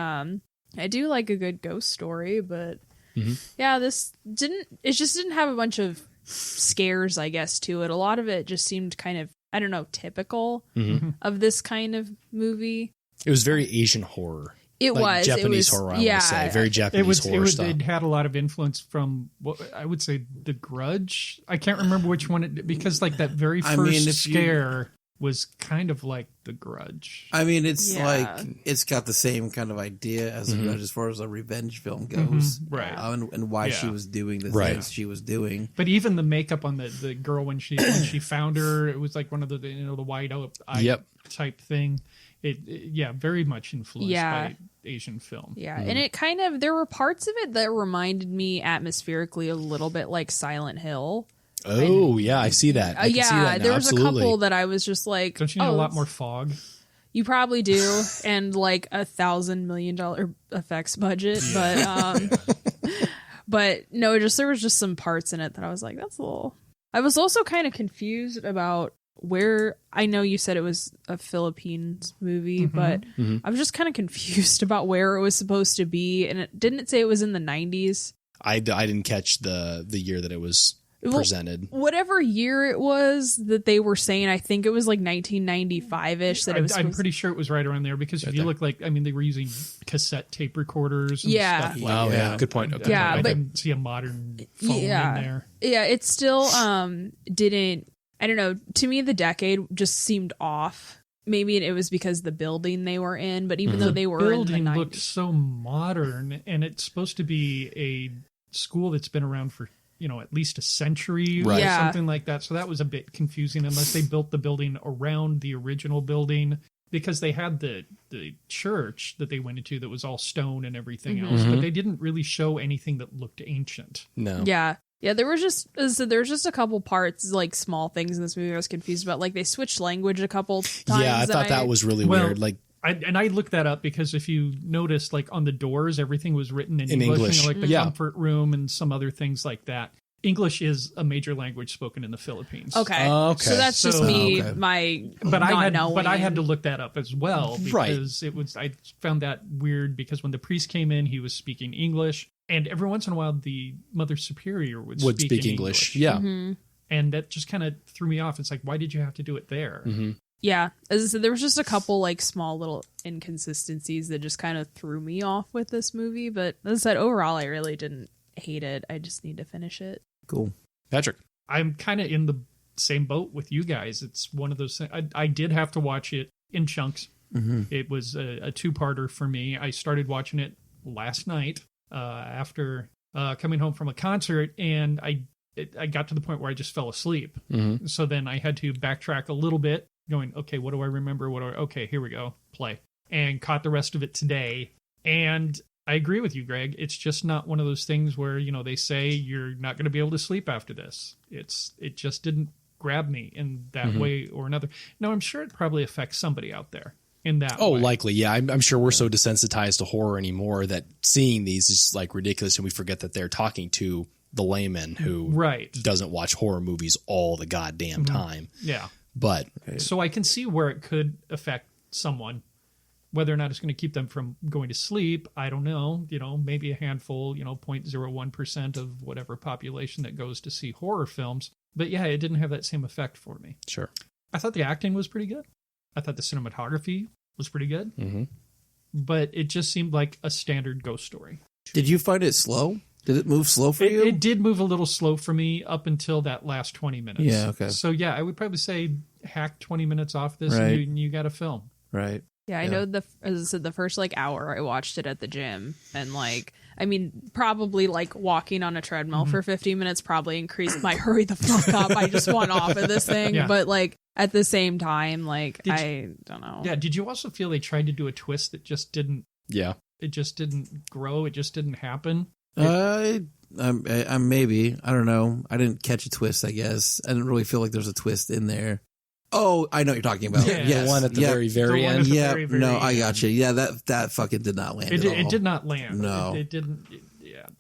I do like a good ghost story, but yeah, it just didn't have a bunch of scares, I guess, to it. A lot of it just seemed kind of, I don't know, typical of this kind of movie.
It was very Asian horror.
It was
Japanese horror, I want to say. Very Japanese horror stuff.
It had a lot of influence from, I would say, The Grudge. I can't remember which one, because like that very first scare was kind of like The Grudge.
I mean, it's like, it's got the same kind of idea as The Grudge as far as a revenge film goes.
Right.
And why she was doing the things she was doing.
But even the makeup on the girl when she found her, it was like one of the the wide eye type thing. It very much influenced by Asian film.
Yeah, and it kind of, there were parts of it that reminded me atmospherically a little bit like Silent Hill.
Oh, yeah, I see that. I can see that now.
There was
Absolutely.
a couple that I was just like,
don't you need a lot more fog?
You probably do, and like $1,000 million effects budget, but no, there was just some parts in it that I was like, that's a little. I was also kind of confused about where, I know you said it was a Philippines movie, but I was just kind of confused about where it was supposed to be, and it didn't say it was in the 90s.
I didn't catch the year that it was presented.
Whatever year it was that they were saying, I think it was like 1995-ish that it was.
I'm pretty sure it was right around there, because if you look like, I mean, they were using cassette tape recorders and stuff like
that.
Yeah.
Good point. Okay.
Yeah,
I
but
didn't see a modern phone in there.
Yeah, it still didn't, I don't know, to me the decade just seemed off. Maybe it was because the building they were in, but even though they were in the 90s.
The building looked so modern, and it's supposed to be a school that's been around for at least a century or something like that. So that was a bit confusing, unless they built the building around the original building because they had the church that they went into that was all stone and everything else, but they didn't really show anything that looked ancient.
No. Yeah. Yeah, there was just a couple parts, like small things in this movie I was confused about. Like they switched language a couple times.
Yeah, I thought that was really weird. Like,
I looked that up because if you notice, like on the doors, everything was written in English. You know, like the comfort room and some other things like that. English is a major language spoken in the Philippines.
Okay. So that's just me, my
but I had to
knowing.
look that up as well because I found that weird because when the priest came in, he was speaking English, and every once in a while the Mother Superior would speak English.
Yeah.
And that just kind of threw me off. It's like, why did you have to do it there?
Yeah, as I said, there was just a couple like small little inconsistencies that just kind of threw me off with this movie. But as I said, overall, I really didn't hate it. I just need to finish it.
Cool.
Patrick.
I'm kind of in the same boat with you guys. It's one of those things. I did have to watch it in chunks. It was a two-parter for me. I started watching it last night after coming home from a concert, and I got to the point where I just fell asleep. So then I had to backtrack a little bit, going, okay, what do I remember? Okay, here we go, play. And caught the rest of it today. And I agree with you, Greg. It's just not one of those things where, you know, they say you're not going to be able to sleep after this. It just didn't grab me in that way or another. Now, I'm sure it probably affects somebody out there in that way.
Likely. Yeah. I'm sure we're so desensitized to horror anymore that seeing these is like ridiculous, and we forget that they're talking to the layman who doesn't watch horror movies all the goddamn time.
Yeah.
But
so I can see where it could affect someone. Whether or not it's going to keep them from going to sleep, I don't know. You know, maybe a handful, 0.01% of whatever population that goes to see horror films. But yeah, it didn't have that same effect for me.
Sure.
I thought the acting was pretty good. I thought the cinematography was pretty good. But it just seemed like a standard ghost story.
Did you find it slow? Did it move slow for you?
It did move a little slow for me up until that last 20 minutes.
Yeah, okay.
So yeah, I would probably say hack 20 minutes off this and you got a film.
Right.
Yeah, I know as I said, the first like hour I watched it at the gym, and probably like walking on a treadmill for 15 minutes probably increased my hurry the fuck up. I just want off of this thing. Yeah. But like at the same time, I don't know.
Yeah. Did you also feel they tried to do a twist that just didn't?
Yeah.
It just didn't grow. It just didn't happen.
Maybe. I don't know. I didn't catch a twist, I guess. I didn't really feel like there's a twist in there. Oh, I know what you're talking about.
Yeah, yes. The one at the very end.
Yeah, no, I got you. Yeah, that fucking did not land at all.
It did not land.
No.
It didn't.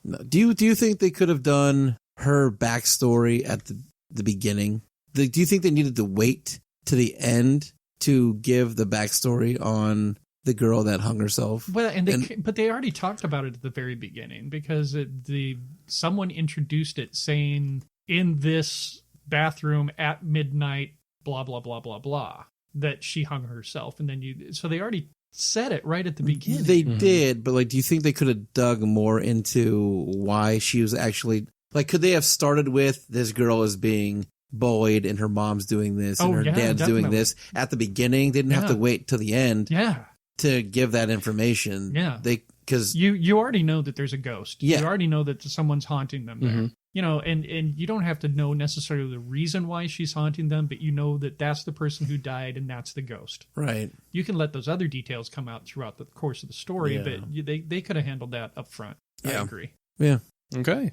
No. Do you think they could have done her backstory at the beginning? Do you think they needed to wait to the end to give the backstory on the girl that hung herself?
Well, but they already talked about it at the very beginning because someone introduced it saying in this bathroom at midnight, blah, blah, blah, blah, blah, that she hung herself. And then so they already said it right at the beginning.
They did, but do you think they could have dug more into why she was actually, could they have started with this girl as being bullied and her mom's doing this and her dad's doing this at the beginning? They didn't have to wait till the end to give that information.
Yeah.
Because
you already know that there's a ghost.
Yeah.
You already know that someone's haunting them there. And you don't have to know necessarily the reason why she's haunting them, but you know that that's the person who died and that's the ghost.
Right.
You can let those other details come out throughout the course of the story, but they could have handled that up front.
Yeah.
I agree.
Yeah.
Okay.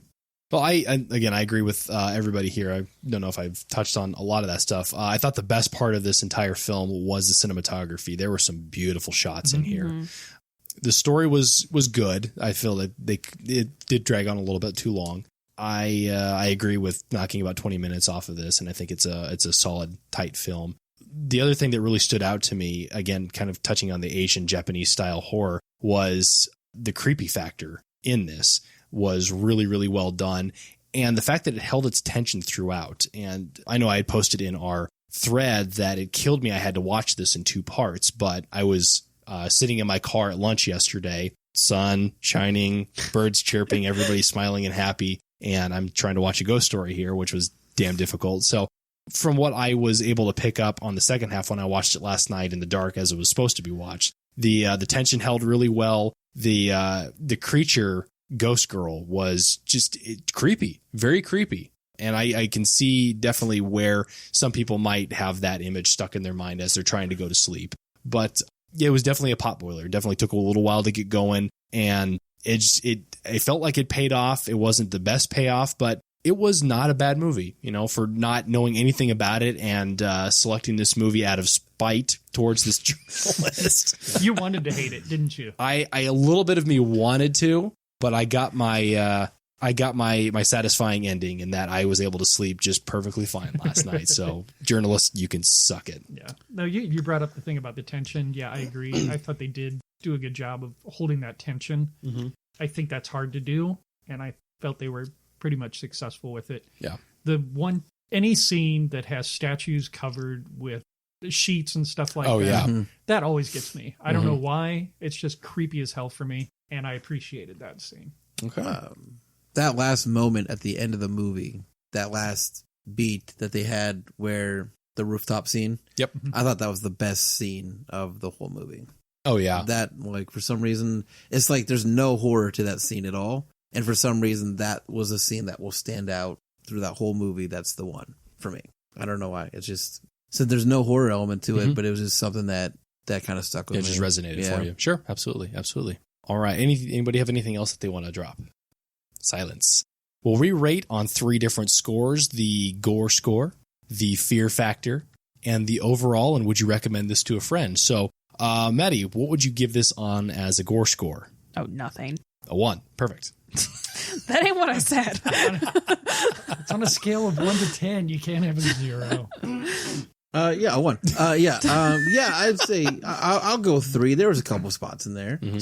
Well, I agree with everybody here. I don't know if I've touched on a lot of that stuff. I thought the best part of this entire film was the cinematography. There were some beautiful shots in here. The story was good. I feel that it did drag on a little bit too long. I agree with knocking about 20 minutes off of this, and I think it's a solid, tight film. The other thing that really stood out to me, again, kind of touching on the Asian Japanese style horror, was the creepy factor in this was really, really well done. And the fact that it held its tension throughout. And I know I had posted in our thread that it killed me. I had to watch this in 2 parts, but I was sitting in my car at lunch yesterday, sun shining, birds chirping, everybody smiling and happy. And I'm trying to watch a ghost story here, which was damn difficult. So from what I was able to pick up on the second half when I watched it last night in the dark as it was supposed to be watched, the tension held really well. The creature ghost girl was just creepy, very creepy. And I can see definitely where some people might have that image stuck in their mind as they're trying to go to sleep. But yeah, it was definitely a potboiler. It definitely took a little while to get going, and it felt like it paid off. It wasn't the best payoff, but it was not a bad movie, for not knowing anything about it and selecting this movie out of spite towards this journalist.
You wanted to hate it, didn't you?
I a little bit of me wanted to, but I got my satisfying ending in that I was able to sleep just perfectly fine last night. So, journalists, you can suck it.
Yeah. No, you brought up the thing about the tension. Yeah, I agree. I thought they did do a good job of holding that tension. Mm-hmm. I think that's hard to do, and I felt they were pretty much successful with it.
Yeah.
Any scene that has statues covered with sheets and stuff like that,
yeah.
That always gets me. I don't know why. It's just creepy as hell for me, and I appreciated that scene.
Okay.
That last moment at the end of the movie, that last beat that they had where the rooftop scene.
Yep.
I thought that was the best scene of the whole movie.
Oh, yeah.
That, for some reason, it's like there's no horror to that scene at all. And for some reason, that was a scene that will stand out through that whole movie. That's the one for me. I don't know why. It's just, so there's no horror element to it, but it was just something that kind of stuck with me.
It just resonated for you. Sure. Absolutely. Absolutely. All right. Anybody have anything else that they want to drop? Silence. We'll re-rate on 3 different scores: the gore score, the fear factor, and the overall. And would you recommend this to a friend? So, Maddie, what would you give this on as a gore score?
Oh, nothing.
A 1. Perfect.
That ain't what I said.
It's on a scale of 1 to 10. You can't have a 0.
Yeah, a 1. Yeah, I'd say I'll go 3. There was a couple spots in there. Mm-hmm.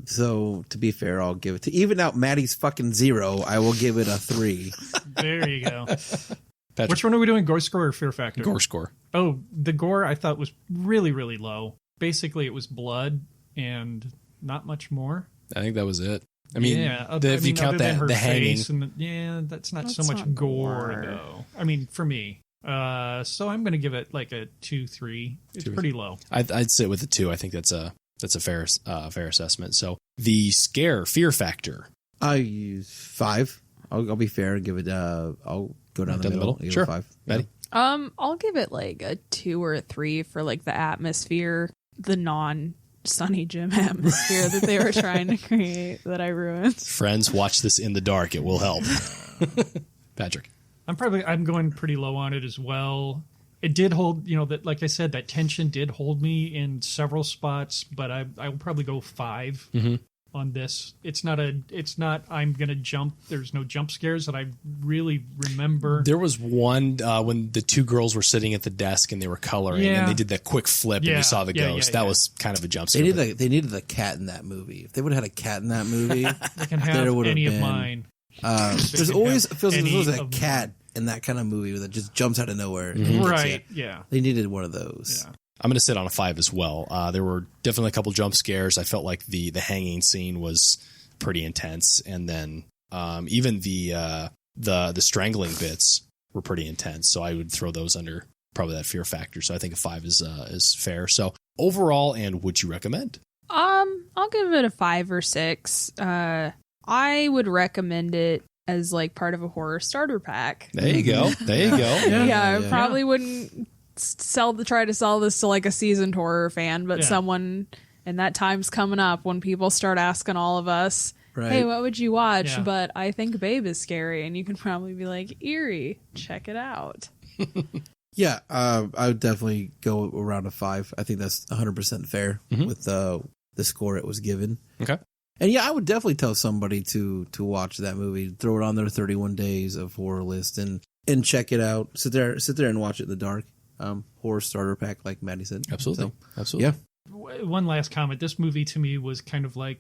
So to be fair, I'll give it to even out Maddie's fucking 0. I will give it a 3.
There you go.
Patrick.
Which one are we doing? Gore score or fear factor?
Gore score.
Oh, the gore I thought was really, really low. Basically, it was blood and not much more.
I think that was it. I mean,
yeah,
if you count the hanging.
That's not so much gore, though. I mean, for me. So I'm going to give it like a 2-3. It's pretty low.
I'd sit with a 2. I think that's a fair assessment. So the fear factor.
I use 5. I'll be fair and give it. I'll go down the middle.
Sure,
5.
Maddie.
I'll give it like a 2 or a 3 for like the atmosphere, the non-Sunny Jim atmosphere that they were trying to create that I ruined.
Friends, watch this in the dark. It will help. Patrick.
I'm going pretty low on it as well. It did hold, that, like I said, that tension did hold me in several spots, but I will probably go 5 on this. It's not I'm going to jump. There's no jump scares that I really remember.
There was one when the 2 girls were sitting at the desk and they were coloring and they did that quick flip and you saw the ghost. That was kind of a jump scare.
They needed a cat in that movie. If they would have had a cat in that movie,
they can have any of mine.
There's always feels like there's a cat in that kind of movie that just jumps out of nowhere.
Right, yeah.
They needed one of those.
Yeah. I'm going to sit on a 5 as well. There were definitely a couple jump scares. I felt like the hanging scene was pretty intense. And then even the strangling bits were pretty intense. So I would throw those under probably that fear factor. So I think a 5 is fair. So overall, and would you recommend?
I'll give it a 5 or 6. I would recommend it as like part of a horror starter pack.
There you go.
I probably wouldn't try to sell this to like a seasoned horror fan, but someone, and that time's coming up when people start asking all of us, hey, what would you watch? Yeah. But I think Babe is scary, and you can probably be like, Eerie, check it out.
Yeah, I would definitely go around a 5. I think that's 100% fair with the score it was given.
Okay.
And yeah, I would definitely tell somebody to watch that movie, throw it on their 31 days of horror list and check it out. Sit there and watch it in the dark. Horror starter pack, like Maddie said.
Absolutely.
So,
absolutely.
Yeah.
One last comment. This movie to me was kind of like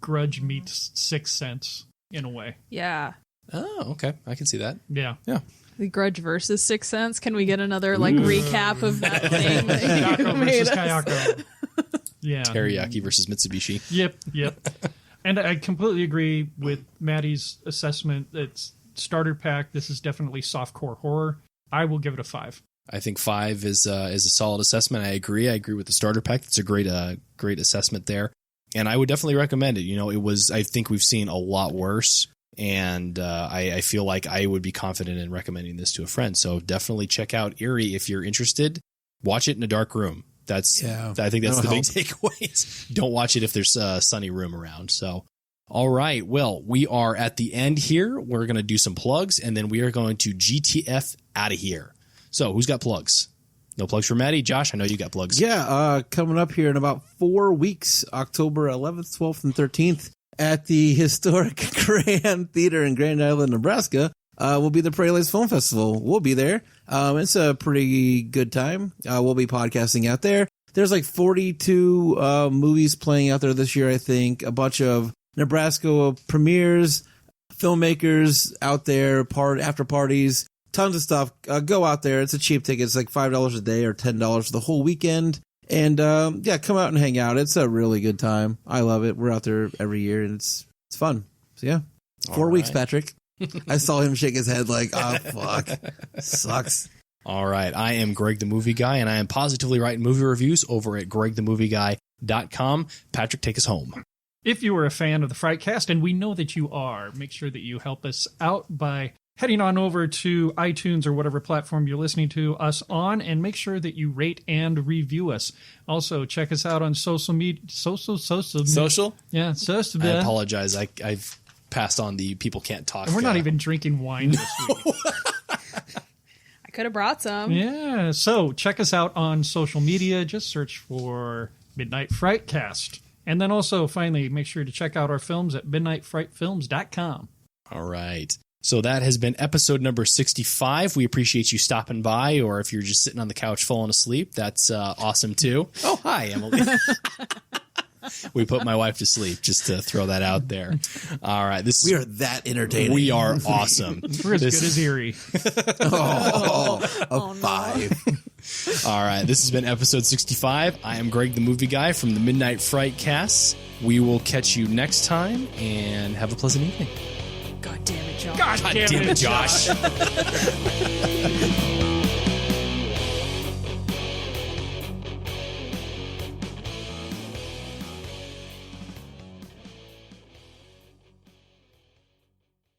Grudge meets Sixth Sense in a way.
Yeah.
Oh, okay. I can see that.
Yeah.
Yeah.
The Grudge versus Sixth Sense. Can we get another recap of that thing?
Kayako versus Kayako. Yeah.
Teriyaki versus Mitsubishi.
Yep. And I completely agree with Maddie's assessment. It's starter pack. This is definitely softcore horror. I will give it a 5.
I think 5 is a solid assessment. I agree with the starter pack. It's a great assessment there. And I would definitely recommend it. I think we've seen a lot worse. And I feel like I would be confident in recommending this to a friend. So definitely check out Eerie if you're interested. watch it in a dark room. I think that's the big takeaway. Don't watch it if there's a sunny room around. So, all right. Well, we are at the end here. We're going to do some plugs, and then we are going to GTF out of here. So, who's got plugs? No plugs for Maddie. Josh, I know you got plugs.
Yeah, coming up here in about 4 weeks, October 11th, 12th, and 13th, at the historic Grand Theater in Grand Island, Nebraska, will be the Prairie Lakes Film Festival. We'll be there. It's a pretty good time. We'll be podcasting out there. There's like 42 movies playing out there this year, I think. A bunch of Nebraska premieres, filmmakers out there, after parties, tons of stuff. Go out there. It's a cheap ticket. It's like $5 a day or $10 for the whole weekend. And come out and hang out. It's a really good time. I love it. We're out there every year, and it's fun. So yeah, 4 weeks, Patrick. I saw him shake his head like, oh, fuck. Sucks.
All right. I am Greg the Movie Guy, and I am positively writing movie reviews over at gregthemovieguy.com. Patrick, take us home.
If you are a fan of the Frightcast, and we know that you are, make sure that you help us out by heading on over to iTunes or whatever platform you're listening to us on, and make sure that you rate and review us. Also, check us out on social media.
Social?
Yeah, social.
I apologize. I've passed on the people can't talk.
And we're not even drinking wine this week.
I could have brought some.
Yeah, so check us out on social media. Just search for Midnight Frightcast. And then also, finally, make sure to check out our films at midnightfrightfilms.com.
All right. So that has been episode number 65. We appreciate you stopping by, or if you're just sitting on the couch falling asleep, that's awesome too. Oh, hi, Emily. We put my wife to sleep, just to throw that out there. All right.
We are that entertaining.
We are awesome.
We're as good as Eerie.
A 5.
All right. This has been episode 65. I am Greg the Movie Guy from the Midnight Frightcast. We will catch you next time, and have a pleasant evening.
God damn it, Josh.
God damn it,
Josh.